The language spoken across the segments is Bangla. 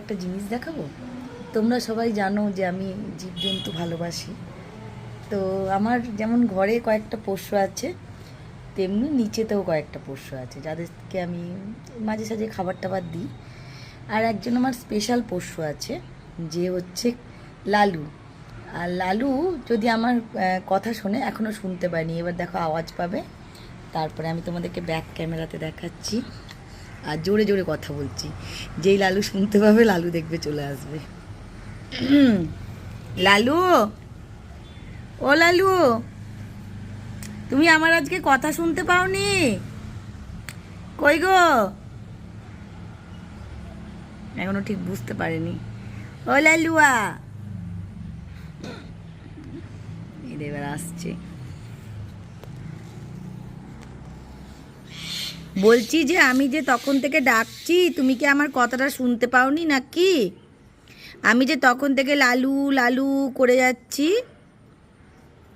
একটা জিনিস দেখাবো। তোমরা সবাই জানো যে আমি জীবজন্তু ভালোবাসি। তো আমার যেমন ঘরে কয়েকটা পোষ্য আছে, তেমনি নিচেতেও কয়েকটা পোষ্য আছে, যাদেরকে আমি মাঝে সাঝে খাবার টাবার দিই। আর একজন আমার স্পেশাল পোষ্য আছে, যে হচ্ছে লালু। আর লালু যদি আমার কথা শোনে, এখনও শুনতে পায়নি, এবার দেখো আওয়াজ পাবে, তারপরে আমি তোমাদেরকে ব্যাক ক্যামেরাতে দেখাচ্ছি। আর জোরে জোরে কথা বলছি, যেই লালু শুনতে পাবে লালু দেখবে চলে আসবে। লালু, ও লালু, তুমি আমার আজকে কথা শুনতে পাওনি? কই গো? এখনো ঠিক বুঝতে পারেনি। ও লালুয়া, এবার আসছে। বলছি যে আমি যে তখন থেকে ডাকছি, তুমি কি আমার কথাটা শুনতে পাওনি নাকি? আমি যে তখন থেকে লালু লালু করে যাচ্ছি।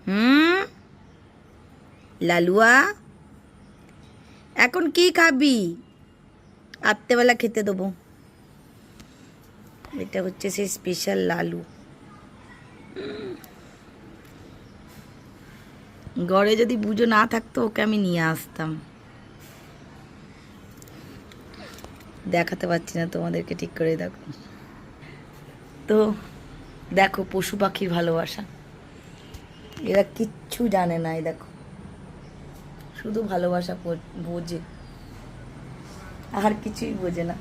হুম, লালুয়া, এখন কি খাবি? রাত্রেবেলা খেতে দেবো। এটা হচ্ছে সেই স্পেশাল লালু। ঘরে যদি বুঝো না থাকতো, ওকে আমি নিয়ে আসতাম। দেখাতে পারছি না তোমাদেরকে, ঠিক করে দেখো। তো দেখো পশু পাখির ভালোবাসা, এরা কিচ্ছু জানে না। এই দেখো, শুধু ভালোবাসা বোঝে, আর কিছুই বোঝে না।